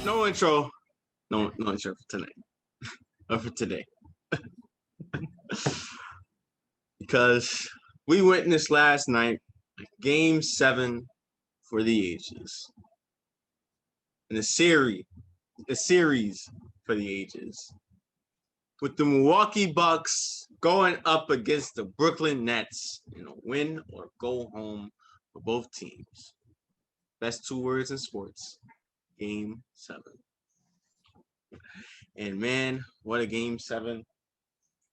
No intro. No intro for tonight. Or for today. Because we witnessed last night Game 7 for the ages. And a series for the ages. With the Milwaukee Bucks going up against the Brooklyn Nets in a win or go home for both teams. Best 2 words in sports. Game 7. And man, what a Game 7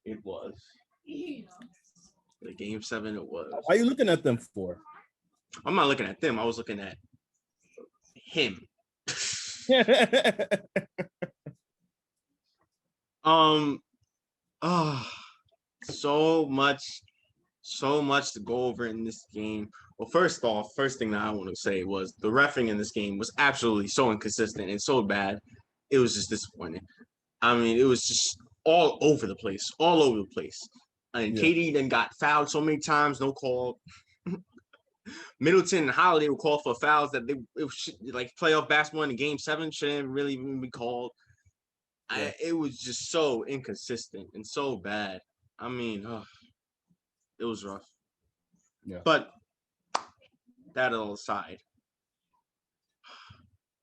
it was. The Game 7 it was. Why are you looking at them for? I'm not looking at them. I was looking at him. So much to go over in this game. Well, first thing that I want to say was the reffing in this game was absolutely so inconsistent and so bad. It was just disappointing. I mean, it was just all over the place. And Katie then got fouled so many times, no call. Middleton and Holiday were called for fouls that like playoff basketball in Game 7 shouldn't really even be called. Yeah. It was just so inconsistent and so bad. I mean, it was rough. Yeah. But that all aside,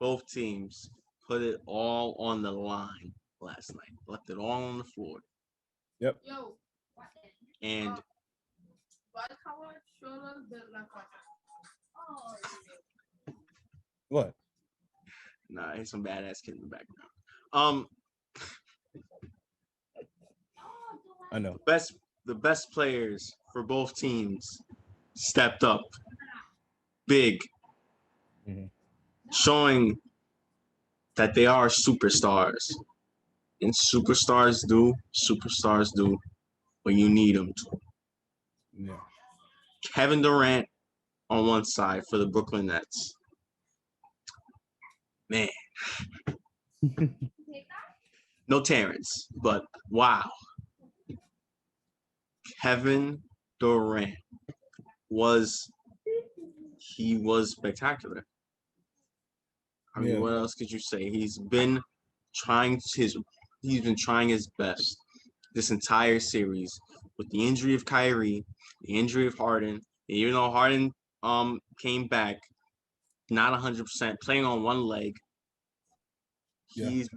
both teams put it all on the line last night. Left it all on the floor. Yep. And what? Nah, there's some badass kid in the background. I know. The best players for both teams stepped up big, showing that they are superstars. And superstars do when you need them to. Yeah. Kevin Durant on one side for the Brooklyn Nets. Man. No Terrence, but wow. Kevin Durant was spectacular. I mean, what else could you say? He's been trying his best this entire series with the injury of Kyrie, the injury of Harden. Even though Harden came back not 100%, playing on one leg, he's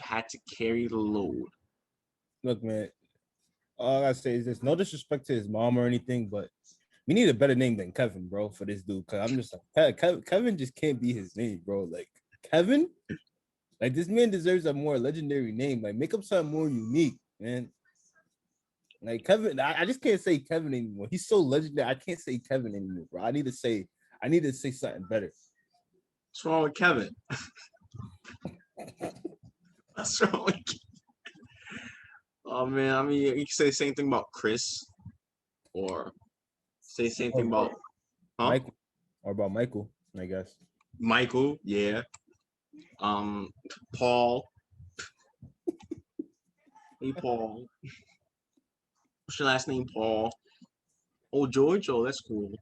had to carry the load. Look, man, all I gotta say is this: no disrespect to his mom or anything, but we need a better name than Kevin, bro, for this dude. Cause I'm just like, Kevin just can't be his name, bro. Like Kevin, like this man deserves a more legendary name. Like make up something more unique, man. Like Kevin, I just can't say Kevin anymore. He's so legendary. I can't say Kevin anymore, bro. I need to say something better. What's wrong with Kevin? What's wrong with Kevin? Oh man, I mean, you can say the same thing about Chris, or say the same thing about Michael, or about Michael, I guess. Michael, yeah. Paul. Hey, Paul. What's your last name, Paul? Oh, George. Oh, that's cool.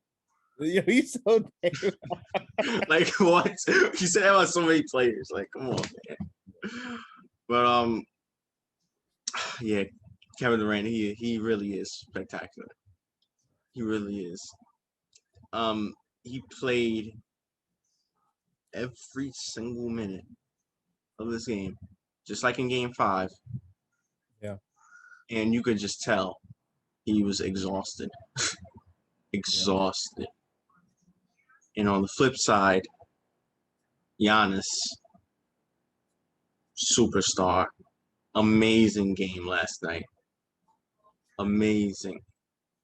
Yo, he's so like what? You said that about so many players. Like, come on, man. But yeah, Kevin Durant, he really is spectacular. He really is. He played every single minute of this game, just like in Game 5. Yeah. And you could just tell he was exhausted. Exhausted. And on the flip side, Giannis, superstar, amazing game last night. Amazing.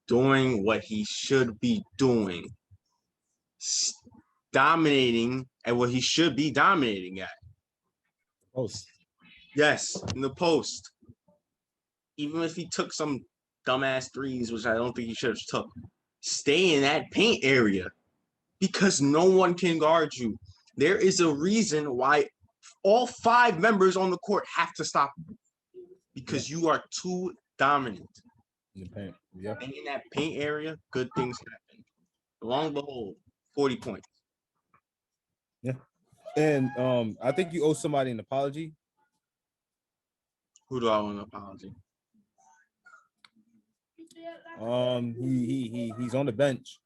Doing what he should be doing. Dominating at what he should be dominating at. Post. Yes, in the post. Even if he took some dumbass threes, which I don't think he should have took, stay in that paint area because no one can guard you. There is a reason why all 5 members on the court have to stop you because you are too dominant. In the paint. Yeah. And in that paint area, good things happen. Long behold, 40 points. Yeah. And I think you owe somebody an apology. Who do I want an apology? He's on the bench.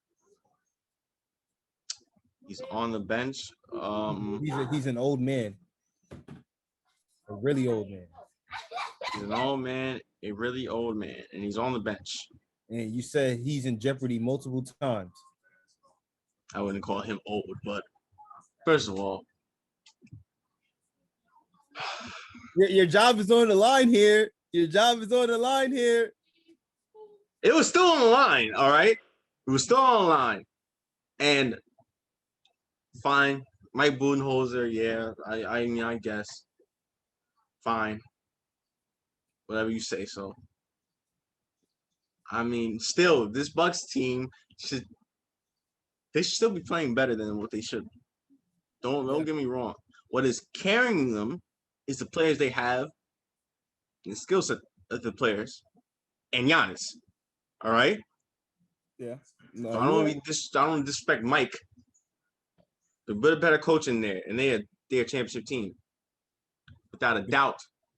He's on the bench. He's an old man, a really old man. He's an old man, a really old man, and he's on the bench. And you said he's in jeopardy multiple times. I wouldn't call him old, but first of all, Your job is on the line here. Your job is on the line here. it was still on the line, all right? It was still on the line. And fine, Mike Budenholzer, yeah, I mean, I guess. Fine. Whatever you say so. I mean, still, this Bucks team should still be playing better than what they should. Don't get me wrong. What is carrying them is the players they have, and the skill set of the players, and Giannis. All right. Yeah. No, So I don't disrespect Mike. They put a better coach in there, and they're a championship team, without a doubt,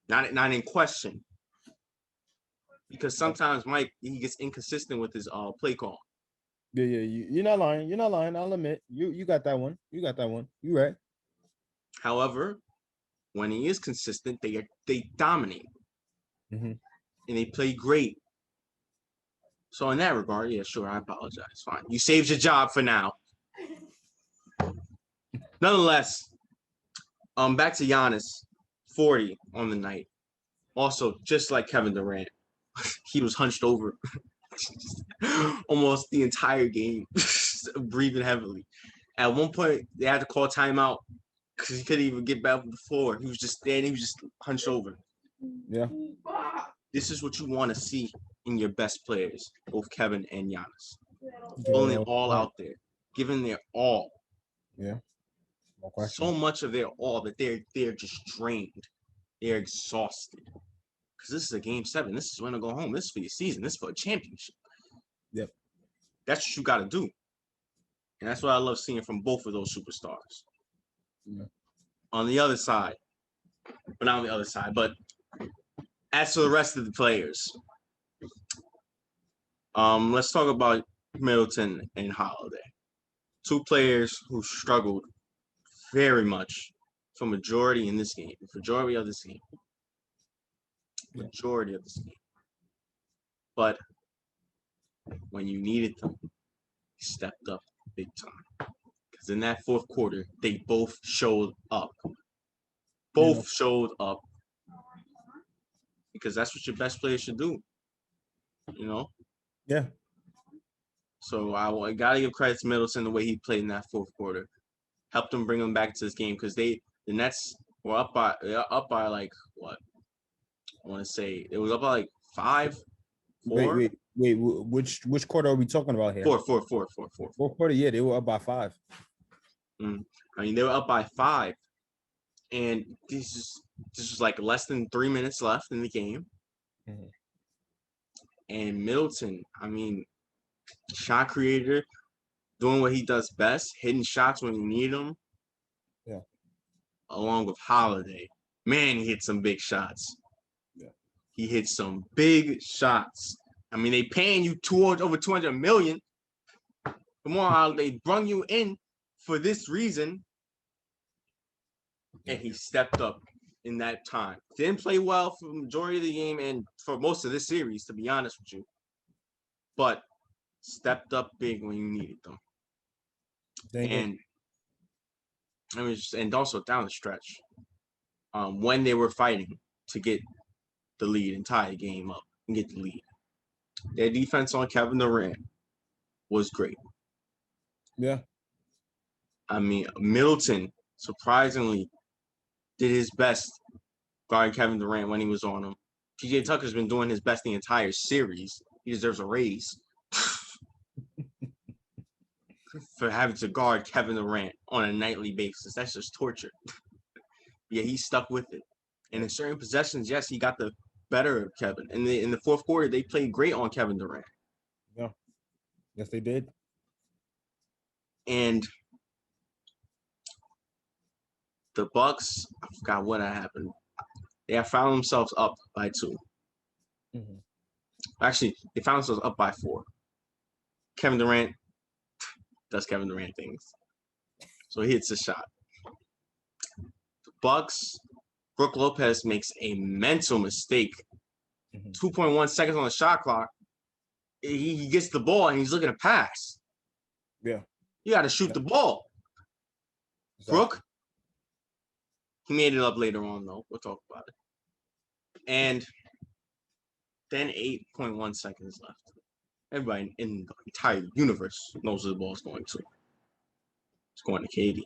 not in question. Because sometimes Mike he gets inconsistent with his play call. Yeah. You're not lying. You're not lying. I'll admit. You got that one. You got that one. You right. However, when he is consistent, they dominate, Mm-hmm. and they play great. So in that regard, yeah, sure, I apologize. Fine, you saved your job for now. Nonetheless, back to Giannis, 40 on the night. Also, just like Kevin Durant, he was hunched over almost the entire game, breathing heavily. At one point, they had to call timeout because he couldn't even get back on the floor. He was just standing, he was just hunched over. Yeah. This is what you want to see in your best players, both Kevin and Giannis. Pulling it all out there, giving their all. Yeah. So much of their all that they're just drained. They're exhausted. Because this is a game 7. This is when to go home. This is for your season. This is for a championship. Yep. That's what you got to do. And that's what I love seeing from both of those superstars. Yeah. On the other side, but not on the other side, but as for the rest of the players, let's talk about Middleton and Holiday. 2 players who struggled very much for majority in this game. Majority of this game. But when you needed them, he stepped up big time. Because in that fourth quarter, they both showed up. Showed up. Because that's what your best players should do. You know? Yeah. So I got to give credit to Middleton the way he played in that fourth quarter. Helped them bring them back to this game because the Nets were up by like what? I want to say it was up by like 5, 4. Wait. Which quarter are we talking about here? Four. Fourth quarter. Yeah, they were up by 5. I mean, they were up by 5, and this was like less than 3 minutes left in the game. Mm-hmm. And Middleton, I mean, shot creator, doing what he does best, hitting shots when you need them. Yeah. Along with Holiday, man, he hit some big shots. Yeah. He hit some big shots. I mean, they paying you over $200 million. Come on, they brung you in for this reason, and he stepped up in that time. Didn't play well for the majority of the game and for most of this series, to be honest with you. But stepped up big when you needed them. And also down the stretch, when they were fighting to get the lead and tie the game up and get the lead. Their defense on Kevin Durant was great. Yeah. I mean, Middleton surprisingly did his best guarding Kevin Durant when he was on him. PJ Tucker's been doing his best the entire series. He deserves a raise for having to guard Kevin Durant on a nightly basis. That's just torture. Yeah, he stuck with it. And in certain possessions, yes, he got the better of Kevin. And in the fourth quarter, they played great on Kevin Durant. Yeah. Yes, they did. And The Bucks, I forgot what had happened. They have found themselves up by 2. Mhm. Actually, they found themselves up by 4. Kevin Durant does Kevin Durant things. So he hits a shot. The Bucks, Brook Lopez makes a mental mistake. 2.1 seconds on the shot clock. He gets the ball and he's looking to pass. Yeah. You got to shoot the ball. Exactly. Brook, he made it up later on, though. We'll talk about it. And then 8.1 seconds left. Everybody in the entire universe knows where the ball is going to. It's going to KD.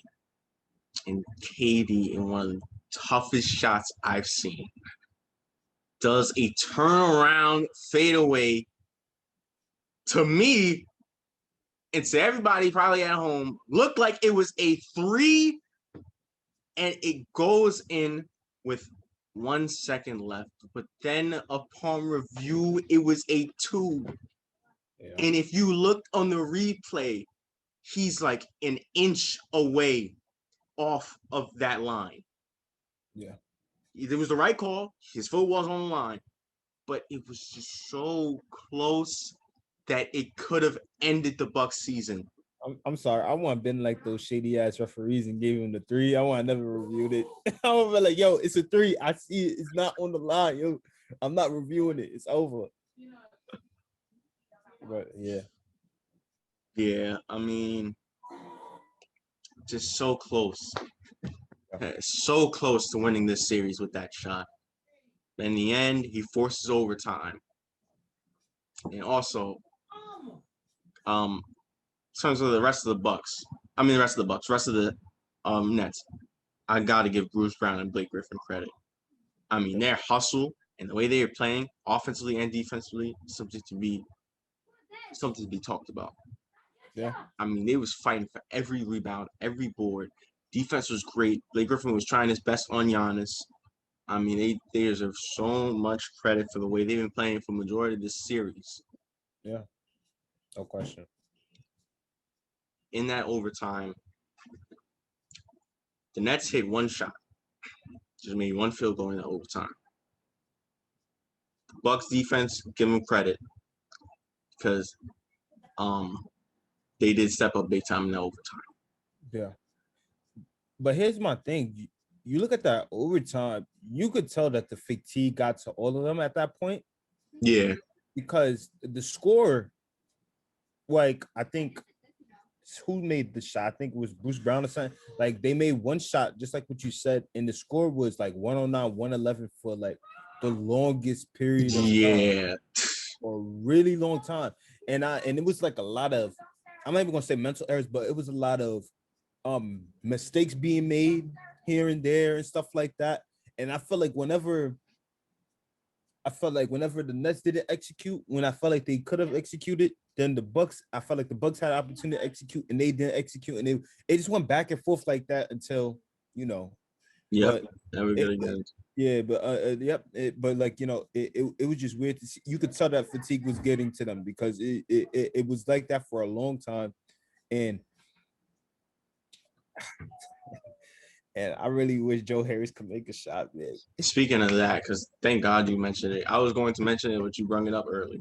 And KD, in one of the toughest shots I've seen, does a turnaround fadeaway to me and to everybody probably at home. Looked like it was a 3, and it goes in with 1 second left. But then upon review, it was a 2. Yeah. And if you looked on the replay, he's like an inch away off of that line. Yeah. It was the right call. His foot was on the line, but it was just so close that it could have ended the Bucks season. I'm sorry. I want been like those shady ass referees and gave him the 3. I want never reviewed it. I want to be like, yo, it's a 3. I see it. It's not on the line. Yo, I'm not reviewing it. It's over. But yeah. Yeah, I mean, just so close. So close to winning this series with that shot. In the end, he forces overtime. And also, in terms of the rest of the Nets, I got to give Bruce Brown and Blake Griffin credit. I mean, their hustle and the way they are playing, offensively and defensively, something to be talked about. Yeah. I mean, they was fighting for every rebound, every board. Defense was great. Blake Griffin was trying his best on Giannis. I mean, they deserve so much credit for the way they've been playing for the majority of this series. Yeah. No question. In that overtime, the Nets hit one shot. Just made one field goal in that overtime. The Bucks defense, give them credit because they did step up big time in the overtime. Yeah. But here's my thing. You look at that overtime, you could tell that the fatigue got to all of them at that point. Yeah. Because the score, like, I think who made the shot? I think it was Bruce Brown or something. Like, they made one shot, just like what you said, and the score was like 109, 111 for like the longest period of time. For a really long time. And it was like a lot of, I'm not even gonna say mental errors, but it was a lot of mistakes being made here and there and stuff like that. And I felt like whenever the Nets didn't execute, when I felt like they could have executed, then I felt like the Bucks had an opportunity to execute and they didn't execute, and it just went back and forth like that until, you know. Yep. Never good again. Yeah, but but like, you know, it was just weird to see. You could tell that fatigue was getting to them because it was like that for a long time, and I really wish Joe Harris could make a shot, man. Speaking of that, because thank God you mentioned it. I was going to mention it, but you brought it up early.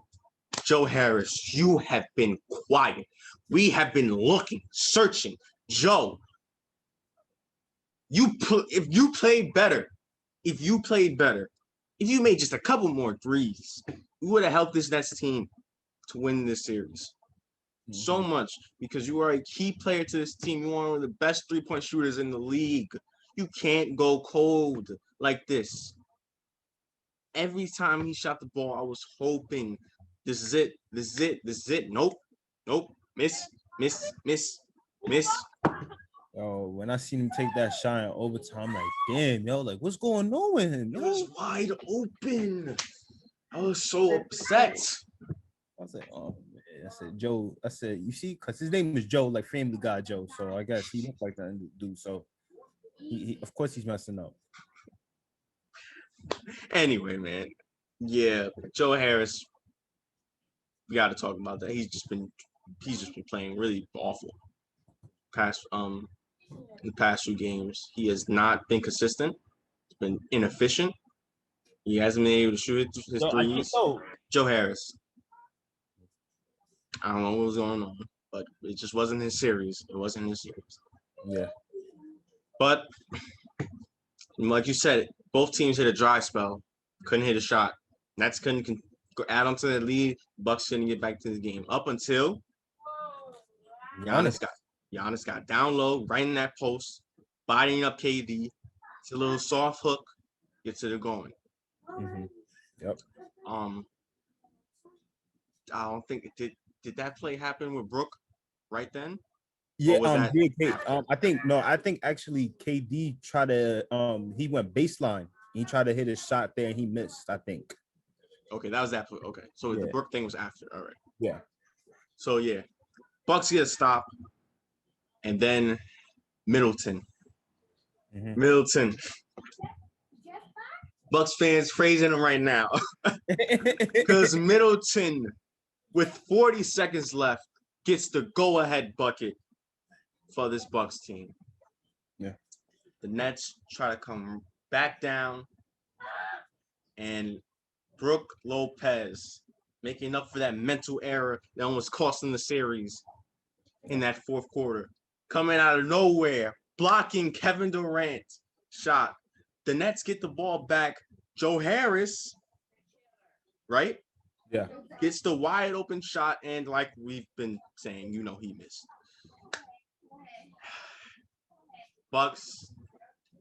Joe Harris, you have been quiet. We have been looking, searching. Joe, if you played better, if you made just a couple more threes, you would have helped this Nets team to win this series. So much, because you are a key player to this team. You are one of the best three-point shooters in the league. You can't go cold like this. Every time he shot the ball, I was hoping, this is it. Nope. Miss. Oh, when I seen him take that shot in overtime, I'm like, damn, yo, like, what's going on with him? It was wide open. I was so upset. I was like, oh man. I said, Joe. I said, you see, because his name is Joe, like Family Guy Joe. So I guess he looks like that dude. So he of course he's messing up. Anyway, man. Yeah, Joe Harris. We got to talk about that. He's just been playing really awful past in the past few games. He has not been consistent. He's been inefficient. He hasn't been able to shoot his No, I think threes. so. Joe Harris. I don't know what was going on, but it just wasn't his series. It wasn't his series. Yeah. But like you said, both teams hit a dry spell. Couldn't hit a shot. Nets couldn't add on to the lead. Bucks couldn't get back to the game up until Giannis got down low, right in that post, bodying up KD. It's a little soft hook, gets it going. Mm-hmm. Yep. I don't think it did that play happen with Brook right then? Yeah, Or was that I think actually KD tried to he went baseline. He tried to hit a shot there and he missed, I think. okay, that was that play. Okay. So the Brook thing was after. All right. Yeah. So yeah. Bucks get a stop. And then Middleton. Mm-hmm. Middleton. Bucks fans praising him right now. Because Middleton, with 40 seconds left, gets the go-ahead bucket for this Bucks team. Yeah. The Nets try to come back down, and Brook Lopez making up for that mental error that almost cost them the series in that fourth quarter. Coming out of nowhere, blocking Kevin Durant shot. The Nets get the ball back. Joe Harris, right? Yeah. Gets the wide open shot, and like we've been saying, he missed. Bucks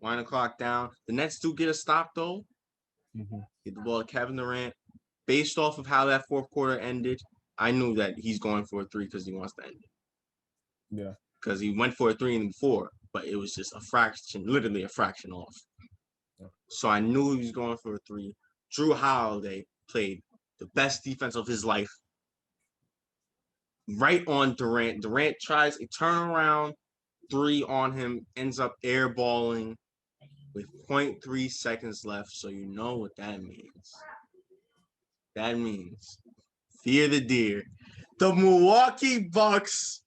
wind the clock down. The Nets do get a stop though. Mm-hmm. Get the ball to Kevin Durant. Based off of how that fourth quarter ended, I knew that he's going for a three because he wants to end it. Yeah. Because he went for a three in the before, but it was just a fraction, literally a fraction off. Yeah. So I knew he was going for a three. Drew Holiday played the best defense of his life. Right on Durant. Durant tries a turnaround three on him, ends up airballing with 0.3 seconds left. So you know what that means. That means fear the deer. The Milwaukee Bucks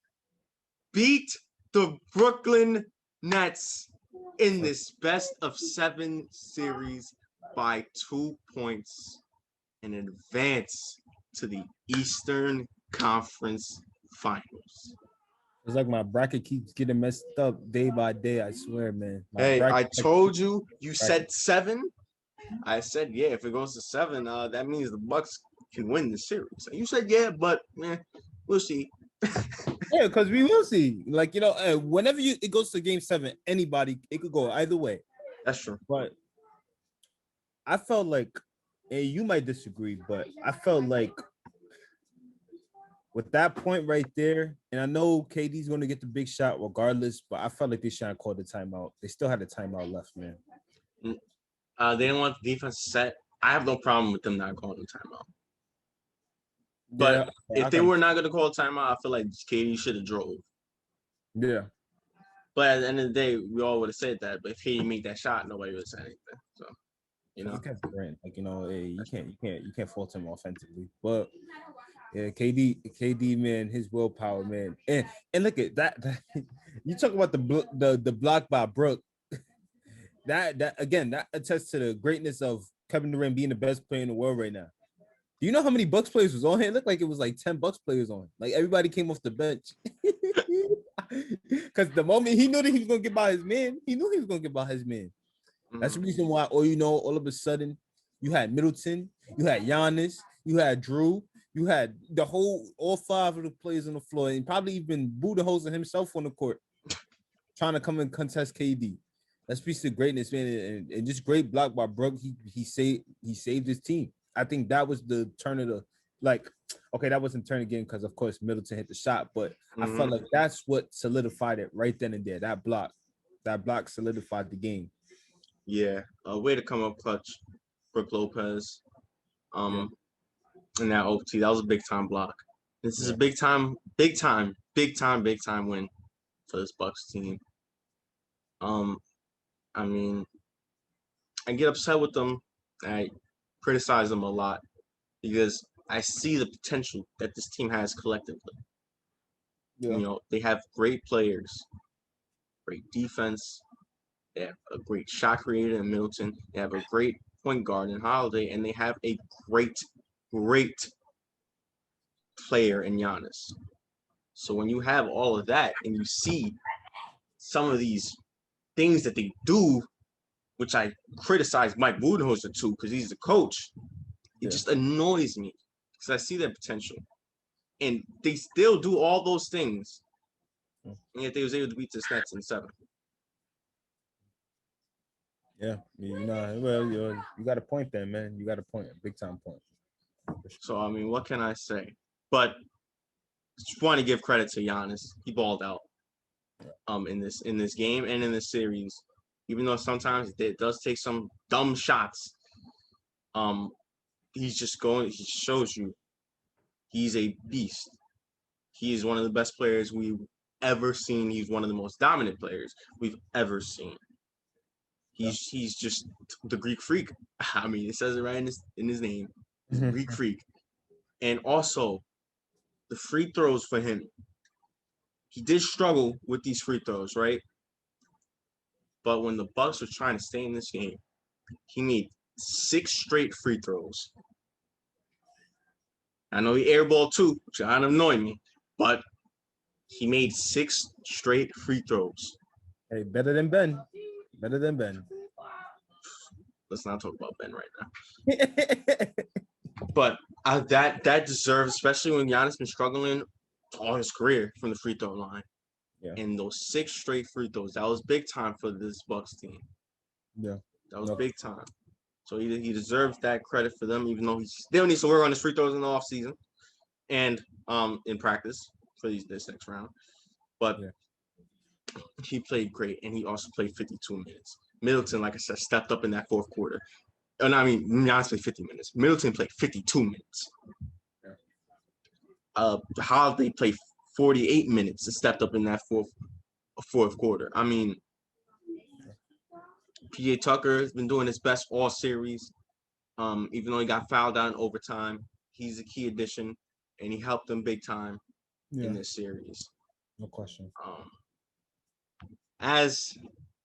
beat the Brooklyn Nets in this best of 7 series by 2 points and advance to the Eastern Conference Finals. It's like my bracket keeps getting messed up day by day. I swear, man. I told you. You said 7. I said, yeah, if it goes to 7, that means the Bucks can win the series. And you said, yeah, but we'll see. Yeah, because we will see. Like, whenever it goes to game 7, anybody, it could go either way. That's true. But I felt like, and you might disagree, but I felt like with that point right there, and I know KD's going to get the big shot regardless, but I felt like they shouldn't call the timeout. They still had a timeout left, man. They didn't want the defense set. I have no problem with them not calling the timeout. But if they were not going to call a timeout, I feel like KD should have drove. Yeah. But at the end of the day, we all would have said that. But if KD made that shot, nobody would have said anything. So, like you can't fault him offensively. But yeah, KD, man, his willpower, man, and look at that. You talk about the block by Brook. That again, that attests to the greatness of Kevin Durant being the best player in the world right now. Do you know how many Bucks players was on here? It looked like it was like 10 Bucks players on. Like everybody came off the bench. Because the moment he knew that he was gonna get by his man, That's the reason why, all of a sudden, you had Middleton, you had Giannis, you had Drew, you had all 5 of the players on the floor, and probably even Budenholzer himself on the court, trying to come and contest KD. That speaks to greatness, man, and just great block by Brook. He saved his team. I think that was the turn of the that wasn't turn again because of course Middleton hit the shot, but I felt like that's what solidified it right then and there. That block solidified the game. Yeah, a way to come up clutch, Brook Lopez. In that OT, that was a big time block. This is a big time win for this Bucks team. I mean, I get upset with them. I criticize them a lot because I see the potential that this team has collectively. Yeah. They have great players. great defense. They have a great shot creator in Middleton. They have a great point guard in Holiday, and they have a great player in Giannis. So when you have all of that and you see some of these things that they do, which I criticize Mike Budenholzer too, because he's the coach, it just annoys me because I see their potential. And they still do all those things, and yet they was able to beat the Nets in 7. Yeah, well, you got a point there, man. You got a point, a big time point. So I mean, what can I say? But just want to give credit to Giannis. He balled out in this game and in this series. Even though sometimes it does take some dumb shots, he shows you he's a beast. He is one of the best players we've ever seen. He's one of the most dominant players we've ever seen. He's just the Greek freak. I mean, it says it right in his name. He's a Greek freak. And also, the free throws for him. He did struggle with these free throws, right? But when the Bucks were trying to stay in this game, he made 6 straight free throws. I know he airballed 2, which kind of annoyed me, but he made 6 straight free throws. Hey, better than Ben. Better than Ben. Let's not talk about Ben right now. But that deserves, especially when Giannis been struggling all his career from the free throw line. Yeah. And those 6 straight free throws, that was big time for this Bucks team. Yeah. That was big time. So he deserves that credit for them, even though he still needs to work on his free throws in the offseason and in practice for this next round. But he played great, and he also played 52 minutes. Middleton, like I said, stepped up in that fourth quarter. And I mean, Giannis played 50 minutes. Middleton played 52 minutes. Holiday played 48 minutes and stepped up in that fourth quarter. I mean, PJ Tucker has been doing his best all series. Even though he got fouled out in overtime, he's a key addition, and he helped them big time in this series. No question. As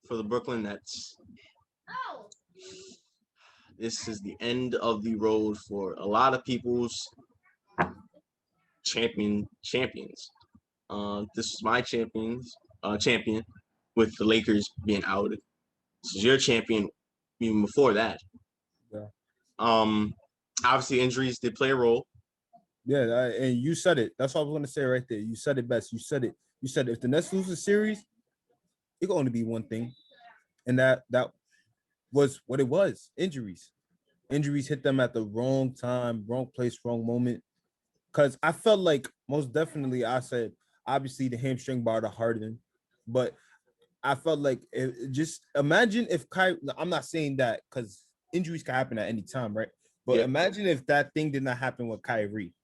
for the Brooklyn Nets, this is the end of the road for a lot of people's champions. This is my champion with the Lakers being out. This is your champion even before that. Yeah. Obviously injuries did play a role. Yeah, and you said it. That's what I was going to say right there. You said it best. You said it. If the Nets lose the series, it can only be one thing, and that was what it was. Injuries hit them at the wrong time, wrong place, wrong moment. Because I felt like most definitely, I said obviously the hamstring bar to Harden, but I felt like just imagine if Kyrie. I'm not saying that because injuries can happen at any time, right? But imagine if that thing did not happen with Kyrie.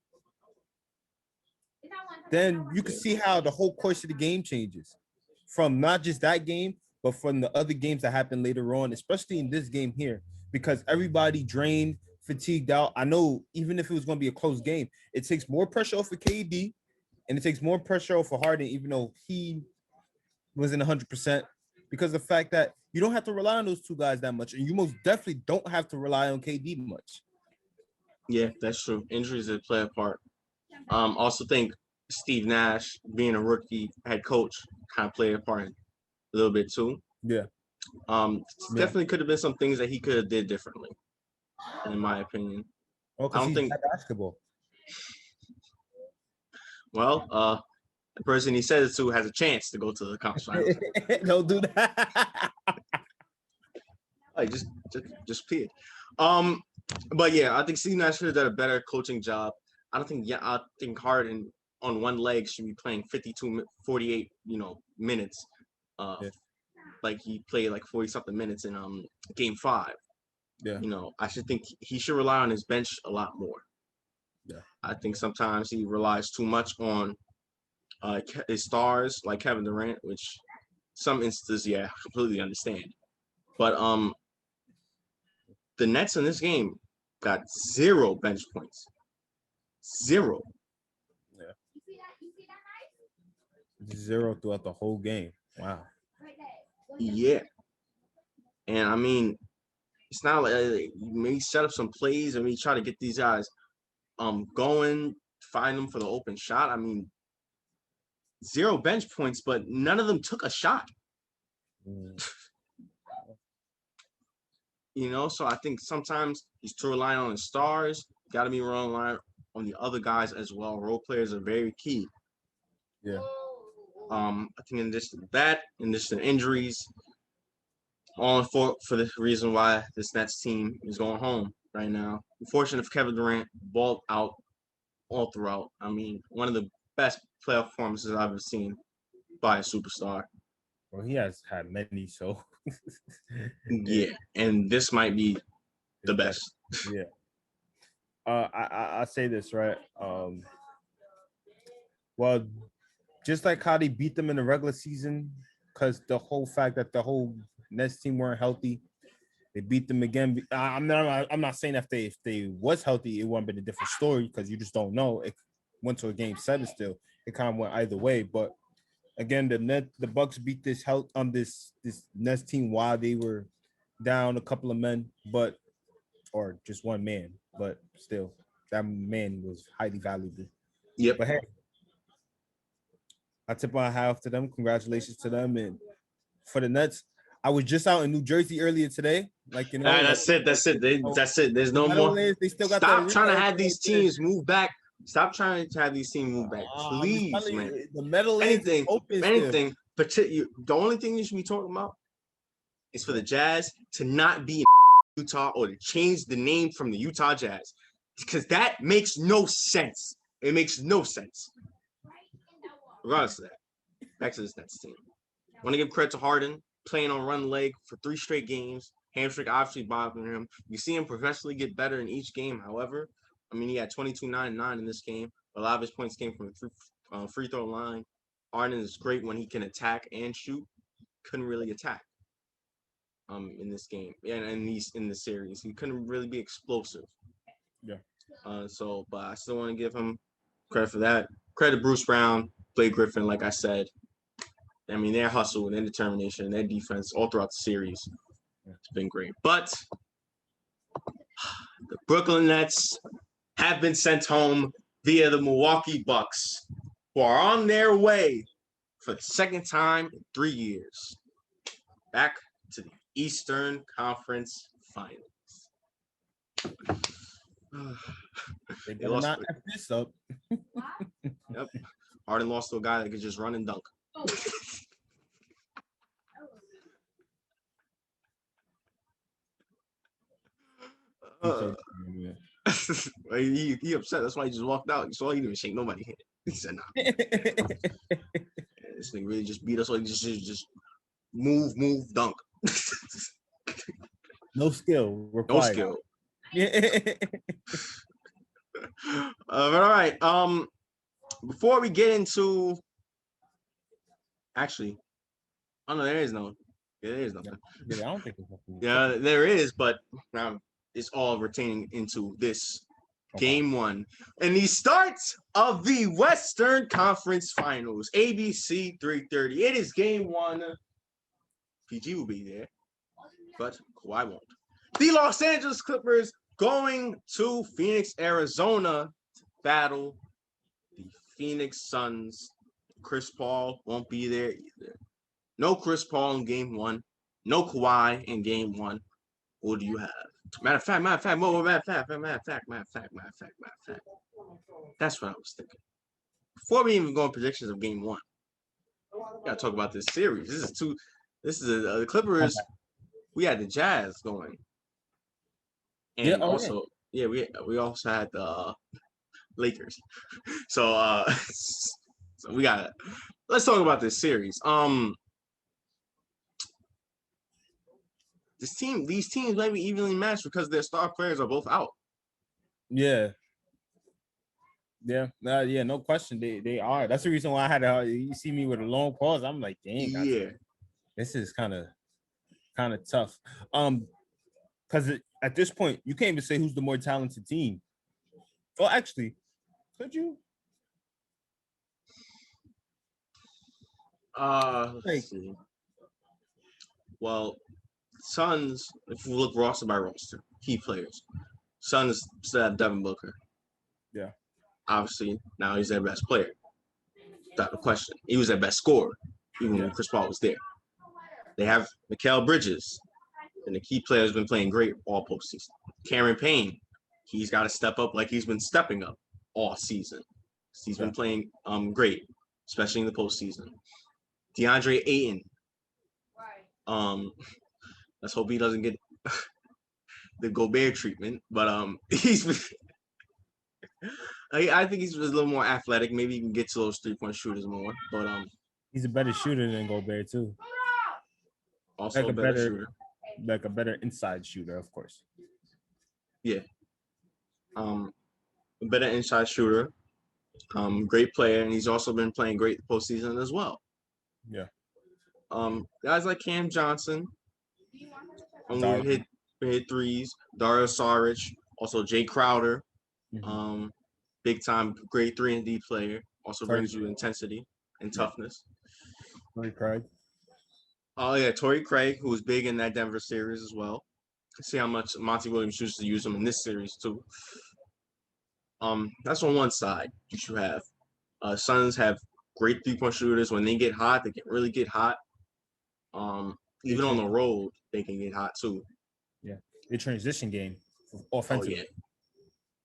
Then you can see how the whole course of the game changes from not just that game, but from the other games that happen later on, especially in this game here, because everybody drained, fatigued out. I know even if it was going to be a close game, it takes more pressure off of KD and it takes more pressure off of Harden, even though he wasn't 100%, because the fact that you don't have to rely on those two guys that much, and you most definitely don't have to rely on KD much. Yeah, that's true. Injuries did play a part. Also think Steve Nash being a rookie head coach kind of played a part a little bit too. Yeah. Definitely could have been some things that he could have did differently, in my opinion. I don't think basketball. Well, the person he said it to has a chance to go to the conference finals. Don't do that. Like just pee it. But yeah, I think Steve Nash should have done a better coaching job. I think Harden on one leg should be playing 48, minutes. Like he played like 40 something minutes in game 5. Yeah. I should think he should rely on his bench a lot more. Yeah. I think sometimes he relies too much on his stars like Kevin Durant, which some instances, I completely understand. But the Nets in this game got 0 bench points. 0. Yeah. 0 throughout the whole game. Wow. Yeah, and I mean, it's not like maybe set up some plays and we try to get these guys going, find them for the open shot. I mean, 0 bench points, but none of them took a shot. Mm. So I think sometimes he's too reliant on his stars. Got to be reliant on the other guys as well. Role players are very key. Yeah. I think in addition to that, in addition to injuries, all for the reason why this Nets team is going home right now. Unfortunate for Kevin Durant, balled out all throughout. I mean, one of the best playoff performances I've ever seen by a superstar. Well, he has had many, so Yeah, and this might be the best. Yeah. I say this right. Well, just like how they beat them in the regular season, because the whole fact that the whole Nets team weren't healthy, they beat them again. I'm not saying if they was healthy, it wouldn't been a different story because you just don't know. It went to a game 7 still. It kind of went either way, but again, the Bucks beat this Nets team while they were down a couple of men, or just one man, but still, that man was highly valuable. Yep. But hey, I tip my hat off to them. Congratulations to them. And for the Nets, I was just out in New Jersey earlier today. That's it. That's it. There's no more. They still got Stop trying to have these teams move back. Stop trying to have these teams move back, please, man. The Meadowlands anything, open anything. The only thing you should be talking about is for the Jazz to not be in Utah or to change the name from the Utah Jazz, because that makes no sense. It makes no sense. Regardless of that, back to this Nets team. Want to give credit to Harden, playing on run leg for 3 straight games. Hamstring obviously bothering him. You see him progressively get better in each game. However, I mean, he had 22, 9, 9 in this game. A lot of his points came from the free throw line. Harden is great when he can attack and shoot. Couldn't really attack in this game. Yeah, and in the series. He couldn't really be explosive. Yeah. But I still want to give him credit for that. Credit to Bruce Brown, Blake Griffin, like I said. I mean, their hustle and their determination, their defense all throughout the series, it's been great. But the Brooklyn Nets have been sent home via the Milwaukee Bucks, who are on their way for the second time in 3 years, back to the Eastern Conference Finals. They better not F this up. Yep. Harden lost to a guy that could just run and dunk. He upset. That's why he just walked out. You saw he didn't shake nobody hand. He said, "Nah." This thing really just beat us. So he just move, dunk. No skill required. No skill. But all right. Before we get into, actually, oh no, there is no. Yeah, there is nothing. Yeah, I don't think there's nothing. Yeah, there is, but now it's all retaining into this game 1 and the start of the Western Conference Finals. ABC 3:30. It is game 1. PG will be there, but Kawhi won't. The Los Angeles Clippers going to Phoenix, Arizona to battle the Phoenix Suns. Chris Paul won't be there either. No Chris Paul in game 1. No Kawhi in game 1. What do you have? Matter of fact. That's what I was thinking. Before we even go on predictions of game 1, we gotta talk about this series. This is the Clippers. Okay. We had the Jazz going, and we also had the Lakers. So we got. Let's talk about this series. These teams might be evenly matched because their star players are both out. Yeah. No question. They are. That's the reason why I had to. You see me with a long pause. I'm like, dang. Yeah. This is kind of tough. Because at this point, you can't even say who's the more talented team. Well, actually, could you? Let's see. Well, Suns, if you look roster by roster, key players, Suns still have Devin Booker. Yeah. Obviously, now he's their best player. Without a question. He was their best scorer, even when Chris Paul was there. They have Mikal Bridges, and the key player has been playing great all postseason. Cameron Payne, he's got to step up like he's been stepping up all season. He's been playing great, especially in the postseason. DeAndre Ayton, let's hope he doesn't get the Gobert treatment, but I think he's a little more athletic. Maybe he can get to those 3-point shooters more, but he's a better shooter than Gobert too. Also a better shooter. Like a better inside shooter, of course. Yeah. A better inside shooter. Great player, and he's also been playing great postseason as well. Yeah. Guys like Cam Johnson, hit threes. Dario Saric, also Jay Crowder, big time, great 3-and-D player. Also brings you intensity and toughness. Torrey Craig. Oh yeah, Torrey Craig, who was big in that Denver series as well. See how much Monty Williams chooses to use him in this series too. That's on one side. You should have Suns have great 3-point shooters. When they get hot, they can really get hot. Even on the road, they can get hot too. Yeah, the transition game, offensively. Oh yeah,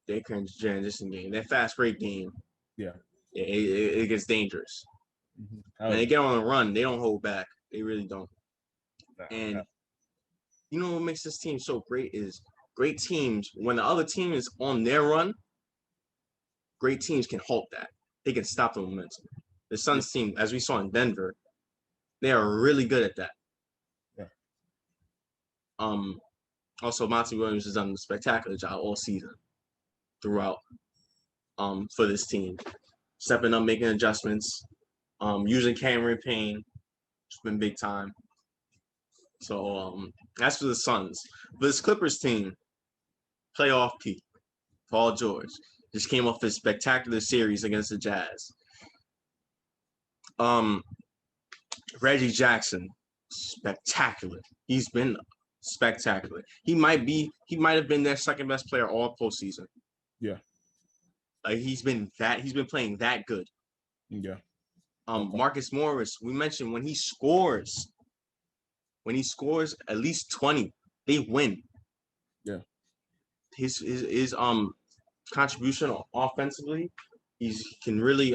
they can transition game. That fast break game. Yeah, it gets dangerous. Mm-hmm. When they get on a run, they don't hold back. They really don't. And you know what makes this team so great is great teams, when the other team is on their run, great teams can halt that. They can stop the momentum. The Suns team, as we saw in Denver, they are really good at that. Yeah. Also, Monty Williams has done a spectacular job all season throughout for this team. Stepping up, making adjustments, using Cameron Payne, it's been big time. So that's for the Suns. But this Clippers team, playoff peak, Paul George, just came off a spectacular series against the Jazz. Reggie Jackson, spectacular. He's been spectacular. He might have been their second best player all postseason. Yeah. He's been playing that good. Yeah. Marcus Morris, we mentioned when he scores at least 20, they win. Yeah. His contribution offensively, he can really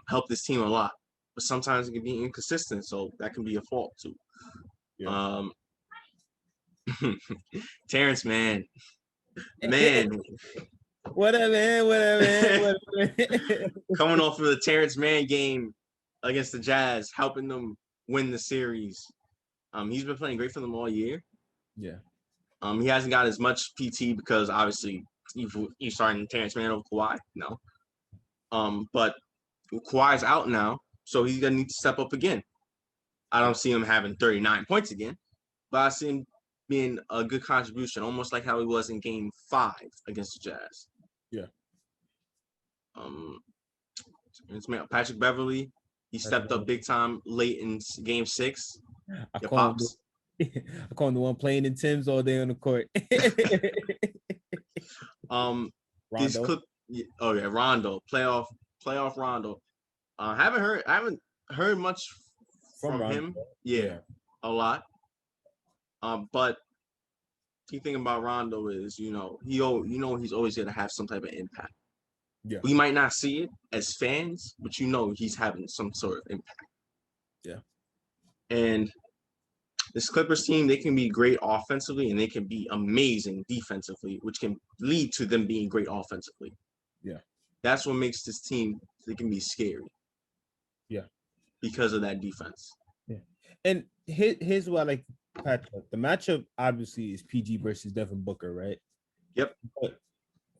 help this team a lot. But sometimes it can be inconsistent, so that can be a fault too. Yeah. Terrence, man. What up, man? Coming off of the Terrence Mann game against the Jazz, helping them win the series. He's been playing great for them all year. Yeah. He hasn't got as much PT because obviously you starting Terrence Mann over Kawhi. No. But Kawhi's out now, so he's gonna need to step up again. I don't see him having 39 points again, but I see him being a good contribution, almost like how he was in Game 5 against the Jazz. Yeah. Patrick Beverly, he stepped up big time late in Game 6. I call him the one playing in Tim's all day on the court. Rondo. Rondo, playoff Rondo. I haven't heard much from him. Yeah, a lot. But the thing about Rondo is, he's always gonna have some type of impact. Yeah. We might not see it as fans, but he's having some sort of impact. Yeah. And this Clippers team, they can be great offensively and they can be amazing defensively, which can lead to them being great offensively. Yeah. That's what makes this team, they can be scary. Yeah. Because of that defense. Yeah. And here's what I like patch up. The matchup obviously is PG versus Devin Booker, right? Yep. But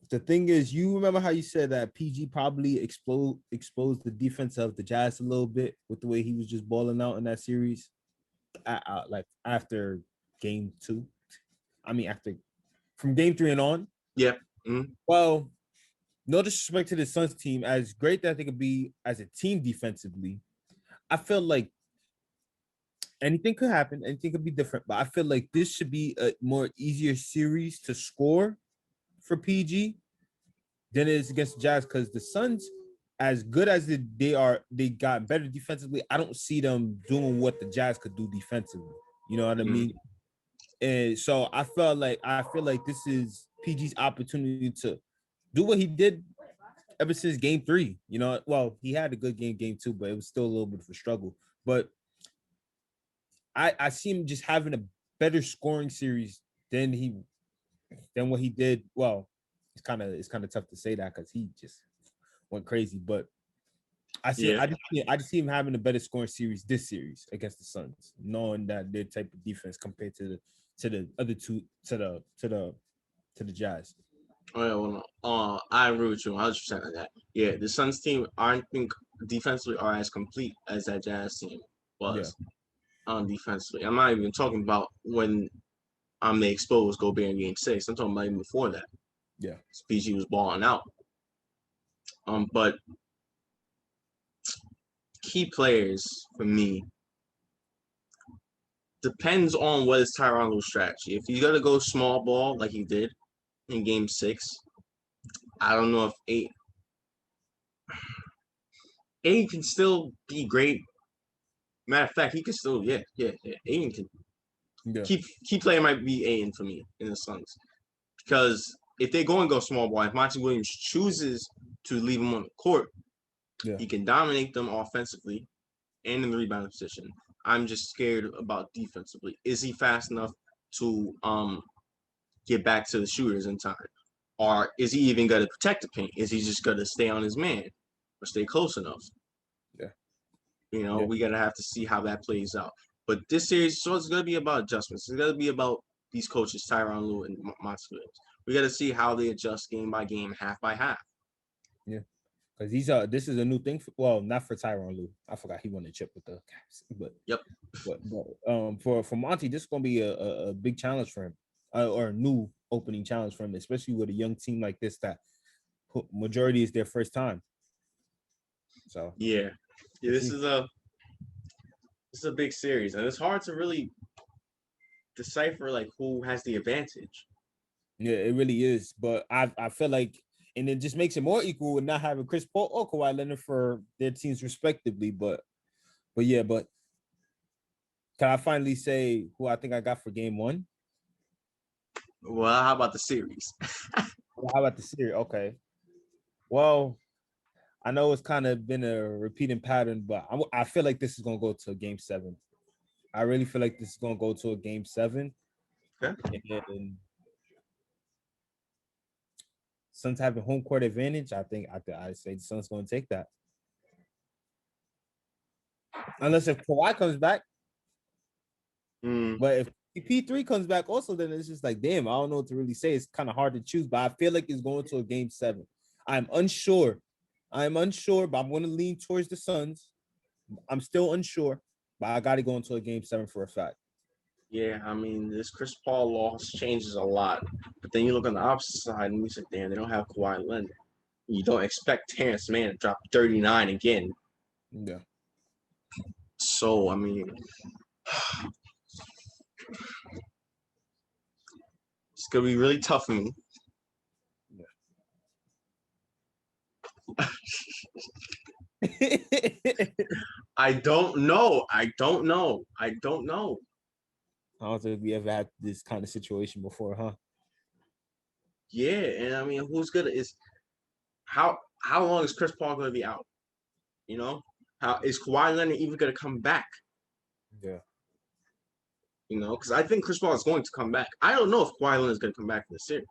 the thing is, you remember how you said that PG probably exposed the defense of the Jazz a little bit with the way he was just balling out in that series, like after Game 2. I mean, from Game 3 and on. Yep. Mm-hmm. Well, no disrespect to the Suns team, as great that they could be as a team defensively, I feel like, anything could happen. Anything could be different. But I feel like this should be a more easier series to score for PG than it is against the Jazz because the Suns, as good as they are, they got better defensively. I don't see them doing what the Jazz could do defensively. You know what I mean? And so I feel like this is PG's opportunity to do what he did ever since game 3. You know, well, he had a good game 2, but it was still a little bit of a struggle. But I see him just having a better scoring series than what he did. Well, it's kind of tough to say that because he just went crazy. But Yeah. I just see him having a better scoring series this series against the Suns, knowing that their type of defense compared to the other two to the Jazz. Oh, yeah, well, no. I agree with you 100% on that. Yeah, the Suns team, I think defensively are as complete as that Jazz team Yeah, was defensively. I'm not even talking about when they exposed Gobert in Game 6. I'm talking about even before that. yeah, PG was balling out. But key players for me depends on what is Tyronn Lue's strategy. If he's gonna go small ball like he did in Game 6, I don't know if eight can still be great. Matter of fact, he can still Aiden can yeah, key player might be Aiden for me in the Suns because if they go small ball, if Monty Williams chooses to leave him on the court, yeah, he can dominate them offensively and in the rebounding position. I'm just scared about defensively. Is he fast enough to get back to the shooters in time? Or is he even going to protect the paint? Is he just going to stay on his man or stay close enough? yeah, yeah, We got to have to see how that plays out. But this series, so it's going to be about adjustments. It's going to be about these coaches, Tyronn Lue and Monty Williams. We got to see how they adjust game by game, half by half. yeah. Because this is a new thing. Not for Tyronn Lue. I forgot he won the chip with the Caps, but Yep. For Monty, this is gonna be a big challenge for him, or a new opening challenge for him, especially with a young team like this that majority is their first time. So yeah, this is a big series, and it's hard to really decipher like who has the advantage. Yeah, it really is. But I feel like, and it just makes it more equal with not having Chris Paul or Kawhi Leonard for their teams respectively. But can I finally say who I think I got for game 1? Well, how about the series? How about the series? Okay. Well, I know it's kind of been a repeating pattern, but I feel like this is gonna go to a game 7. I really feel like this is gonna go to a game 7. Okay. And Suns having home court advantage. I say the Suns gonna take that. Unless if Kawhi comes back. But if P3 comes back also, then it's just like, damn, I don't know what to really say. It's kind of hard to choose, but I feel like it's going to a game 7. I'm unsure, but I'm going to lean towards the Suns. I'm still unsure, but I got to go into a game 7 for a fact. Yeah, I mean, this Chris Paul loss changes a lot. But then you look on the opposite side and you say, damn, they don't have Kawhi Leonard. You don't expect Terrence Mann to drop 39 again. Yeah. So, I mean, it's going to be really tough for me. Yeah. I don't know. I don't think we ever had this kind of situation before, huh? Yeah, and I mean, who's gonna is how long is Chris Paul gonna be out? You know, how is Kawhi Leonard even gonna come back? Yeah. You know, because I think Chris Paul is going to come back. I don't know if Kawhi Leonard is gonna come back in the series.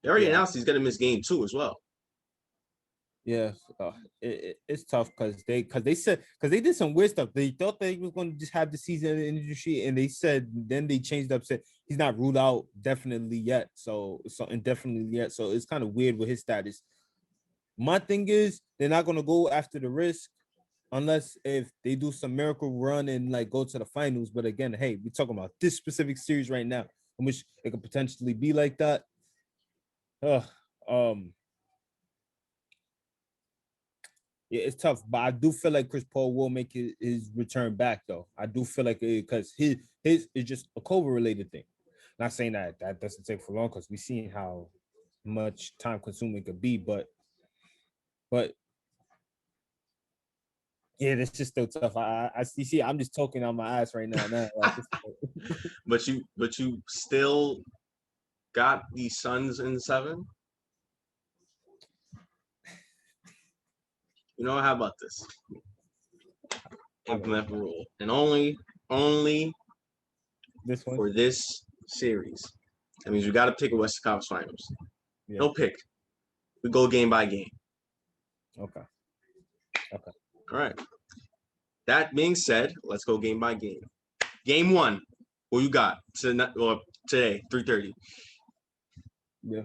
They already announced he's gonna miss game 2 as well. Yeah, it's tough because they did some weird stuff. They thought they was going to just have the season industry, and they said then they changed up, said he's not ruled out definitely yet. So indefinitely yet. So it's kind of weird with his status. My thing is they're not going to go after the risk unless if they do some miracle run and like go to the finals. But again, hey, we're talking about this specific series right now, in which it could potentially be like that. Yeah, it's tough, but I do feel like Chris Paul will make his return back though. I do feel like because his is just a COVID related thing. Not saying that doesn't take for long because we've seen how much time consuming it could be, but yeah, it's just still tough. I see. I'm just talking on my ass right now. but you still got the Suns in 7. You know, how about this? Implement the rule, and only this one for this series. That means we got to pick a Western Conference Finals. Yeah. No pick. We go game by game. Okay. All right. That being said, let's go game by game. Game 1. Who you got today, 3:30? Yeah.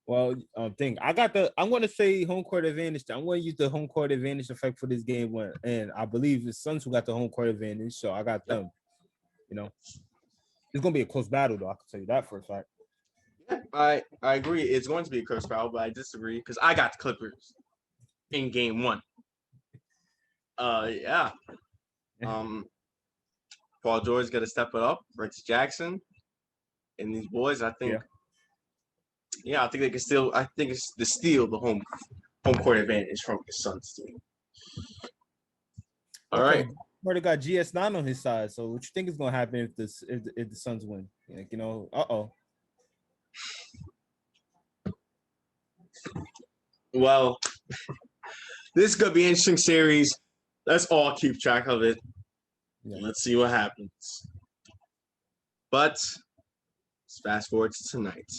Well, I'm going to say home court advantage. I'm going to use the home court advantage effect for this game one, and I believe the Suns who got the home court advantage, so I got them. You know, it's going to be a close battle, though. I can tell you that for a fact. Yeah, I agree. It's going to be a close battle, but I disagree because I got the Clippers in game 1. Yeah. Paul George got to step it up. Rex Jackson and these boys, I think. Yeah, I think they can still. I think it's the steal the home court advantage from the Suns team. All right. Already got GS9 on his side. So what you think is gonna happen if the Suns win? Like, you know, Well, this could be an interesting series. Let's all keep track of it. Yeah. Let's see what happens. But let's fast forward to tonight.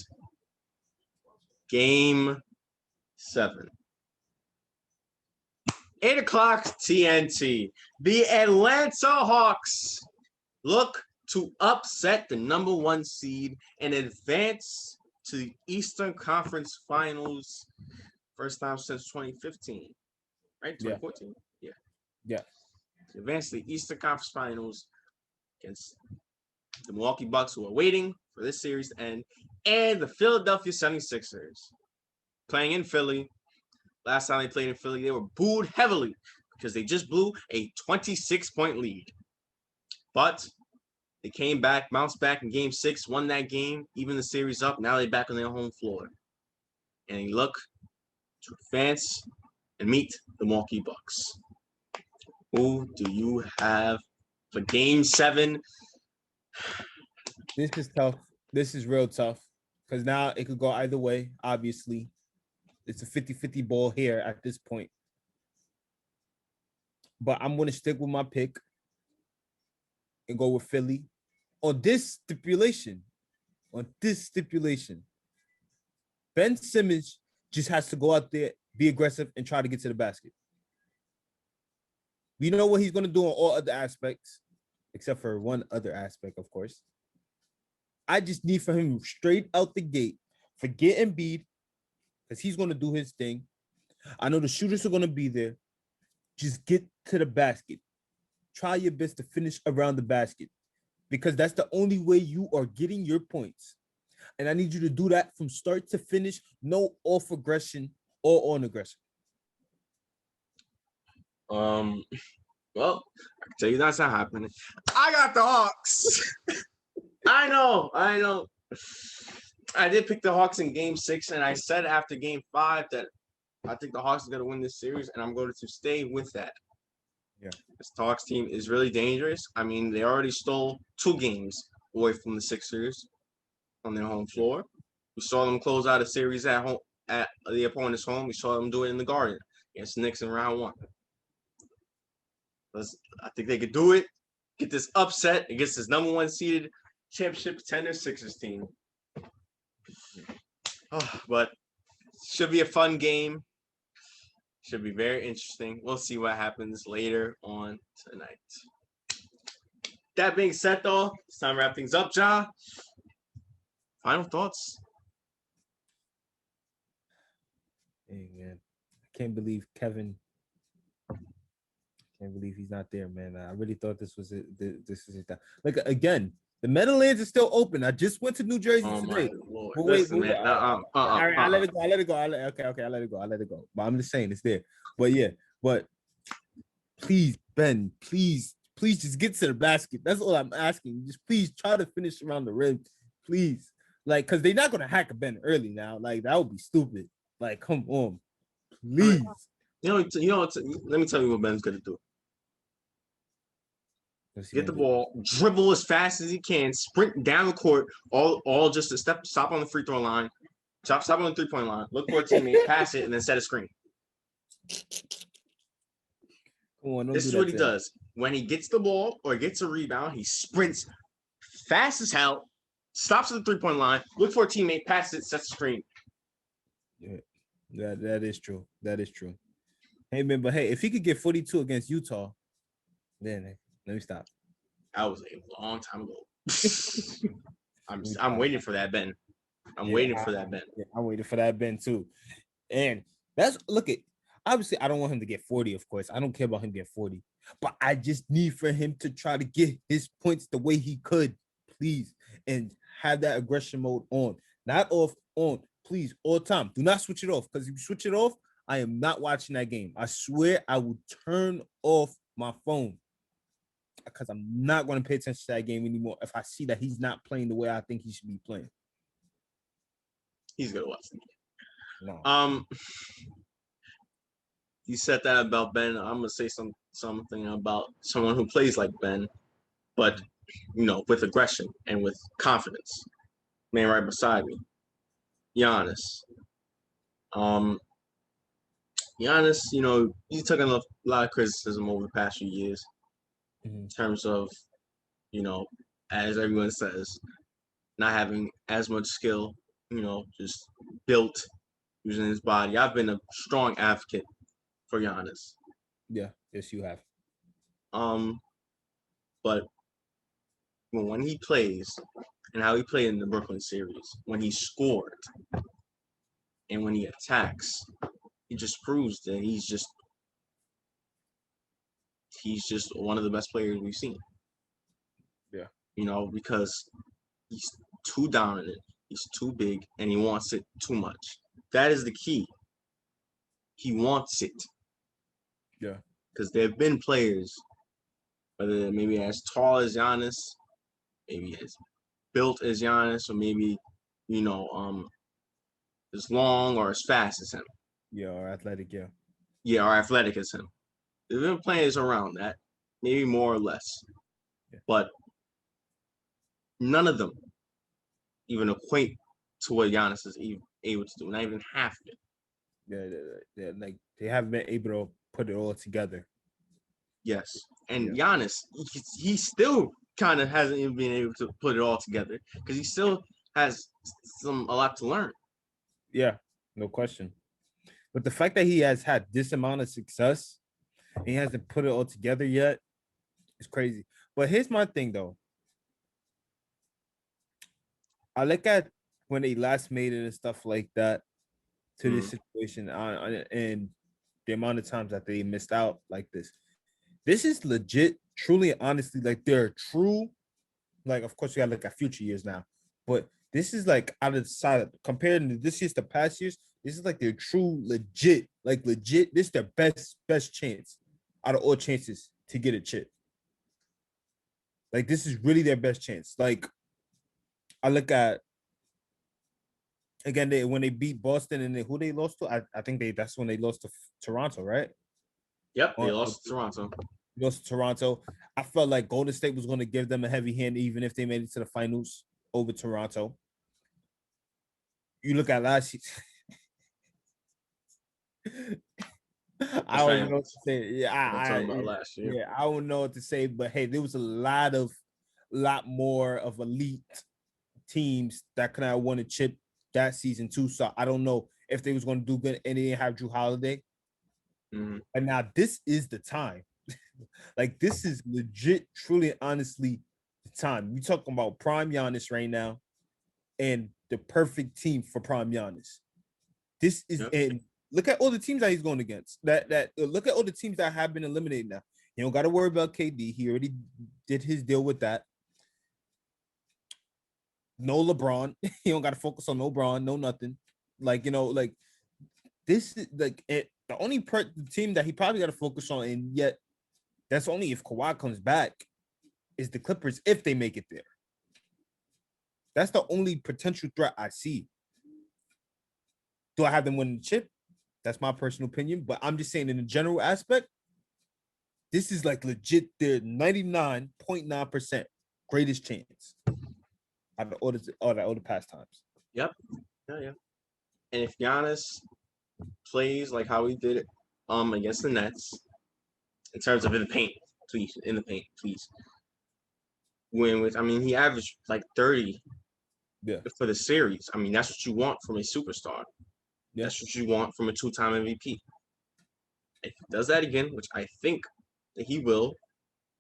Game 7. 8 o'clock TNT. The Atlanta Hawks look to upset the number 1 seed and advance to the Eastern Conference Finals. First time since 2015. Right? 2014? Yeah. To advance to the Eastern Conference Finals against the Milwaukee Bucks, who are waiting for this series to end, and the Philadelphia 76ers. Playing in Philly. Last time they played in Philly, they were booed heavily because they just blew a 26-point lead. But they came back, bounced back in Game 6, won that game, even the series up. Now they're back on their home floor. And they look to advance and meet the Milwaukee Bucks. Who do you have for Game 7? This is tough. This is real tough because now it could go either way, obviously. It's a 50-50 ball here at this point. But I'm going to stick with my pick and go with Philly on this stipulation. Ben Simmons just has to go out there, be aggressive, and try to get to the basket. We know what he's going to do on all other aspects, except for one other aspect, of course. I just need for him straight out the gate, forget Embiid, because he's going to do his thing. I know the shooters are going to be there. Just get to the basket. Try your best to finish around the basket because that's the only way you are getting your points. And I need you to do that from start to finish. No off aggression or on aggression. Well, I can tell you that's not happening. I got the Hawks. I know. I did pick the Hawks in Game 6, and I said after Game 5 that I think the Hawks are going to win this series, and I'm going to stay with that. Yeah. This Hawks team is really dangerous. I mean, they already stole 2 games away from the Sixers on their home floor. We saw them close out a series at home at the opponent's home. We saw them do it in the Garden against the Knicks in round 1. I think they could do it. Get this upset against this number 1 seeded championship contender Sixers team. But should be a fun game. Should be very interesting. We'll see what happens later on tonight. That being said, though, it's time to wrap things up, Ja. Final thoughts? Hey, man. I can't believe Kevin. Can't believe he's not there, man. I really thought this was it. This is it. Like, again, The Meadowlands is still open. I just went to New Jersey Oh my today. Lord! But wait, Listen, man. I let it go. I let it go. Okay, I let it go. I let it go. But I'm just saying it's there. But yeah, but please, Ben, please just get to the basket. That's all I'm asking. Just please try to finish around the rim. Please. Like, because they're not gonna hack a Ben early now. Like, that would be stupid. Like, come on. Please. Let me tell you what Ben's gonna do. Get the Do? ball, dribble as fast as he can, sprint down the court, all just to stop on the free throw line, stop on the 3-point line, look for a teammate, pass it, and then set a screen. Come on, this is what he does. When he gets the ball or gets a rebound, he sprints fast as hell, stops at the 3-point line, look for a teammate, pass it, sets a screen. Yeah, that is true. That is true. Hey, man, but hey, if he could get 42 against Utah, then let me stop. That was a long time ago. I'm waiting for that, Ben. I'm waiting for that, Ben. Yeah, I'm waiting for that, Ben, too. And obviously, I don't want him to get 40, of course. I don't care about him getting 40. But I just need for him to try to get his points the way he could, please. And have that aggression mode on. Not off, on. Please, all the time. Do not switch it off. Because if you switch it off, I am not watching that game. I swear I will turn off my phone. Because I'm not going to pay attention to that game anymore if I see that he's not playing the way I think he should be playing. He's going to watch the game. No. You said that about Ben. I'm going to say something about someone who plays like Ben, but, with aggression and with confidence. Man right beside me. Giannis. Giannis, he took a lot of criticism over the past few years in terms of, as everyone says, not having as much skill, just built using his body. I've been a strong advocate for Giannis. Yeah, yes, you have. But when he plays and how he played in the Brooklyn series, when he scored and when he attacks, he just proves that he's just one of the best players we've seen. Yeah. Because he's too dominant, he's too big, and he wants it too much. That is the key. He wants it. Yeah. Because there have been players, whether they're maybe as tall as Giannis, maybe as built as Giannis, or maybe, as long or as fast as him. Yeah, or athletic, yeah. Yeah, or athletic as him. There have been players around that, maybe more or less. Yeah. But none of them even equate to what Giannis is able to do, not even half of it. Yeah, like they haven't been able to put it all together. Yes, and Giannis, he still kind of hasn't even been able to put it all together because he still has a lot to learn. Yeah, no question. But the fact that he has had this amount of success and he hasn't put it all together yet is crazy. But here's my thing, though. I look at when they last made it and stuff like that to this situation and the amount of times that they missed out like this. This is legit, truly, honestly, like they're true. Like, of course, you gotta look at future years now, but this is like out of the side compared to this year's to past years. This is like their true, legit. This is their best chance out of all chances to get a chip. Like, this is really their best chance. Like, I look at again when they beat Boston and who they lost to. I think that's when they lost to Toronto, right? Yep, they lost to Toronto. Lost to Toronto. I felt like Golden State was going to give them a heavy hand, even if they made it to the finals over Toronto. You look at last year. I don't know what to say. Yeah, I don't know what to say, but hey, there was a lot more of elite teams that could have won a chip that season too. So I don't know if they was going to do good and they didn't have Drew Holiday. Mm-hmm. And now this is the time. Like, this is legit, truly, honestly, the time. We talking about prime Giannis right now and the perfect team for prime Giannis. This is and look at all the teams that he's going against. Look at all the teams that have been eliminated now. You don't got to worry about KD. He already did his deal with that. no LeBron. He don't got to focus on no Bron, no nothing. Like, like this is like the only the team that he probably got to focus on, and yet that's only if Kawhi comes back, is the Clippers if they make it there. That's the only potential threat I see. Do I have them win the chip? That's my personal opinion, but I'm just saying in the general aspect, this is like legit their 99.9% greatest chance out of all the past times. Yep. Yeah. And if Giannis plays like how he did it against the Nets, in terms of in the paint, please. He averaged like 30 for the series. I mean, that's what you want from a superstar. Yeah. That's what you want from a two-time MVP. If he does that again, which I think that he will,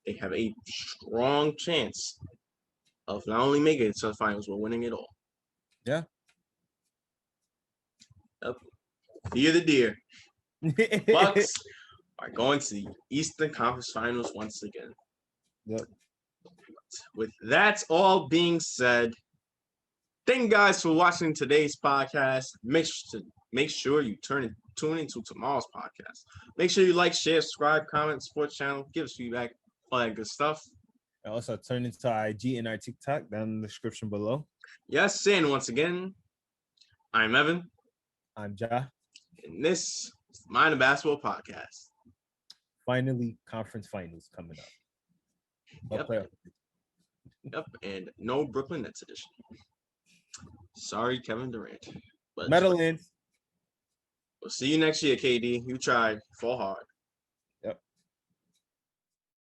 they have a strong chance of not only making it to the finals, but winning it all. Yeah. Yep. Fear the deer. Bucks are going to the Eastern Conference Finals once again. Yep. With that all being said, thank you guys for watching today's podcast. Make sure you tune into tomorrow's podcast. Make sure you like, share, subscribe, comment, support the channel, give us feedback, all that good stuff. And also turn into our IG and our TikTok down in the description below. Yes, and once again, I'm Evan. I'm Ja. And this is the Mind of Basketball Podcast. Finally, conference finals coming up. Yep, and no Brooklyn Nets edition. Sorry, Kevin Durant. Meadowlands. We'll see you next year, KD. You tried. Fall hard.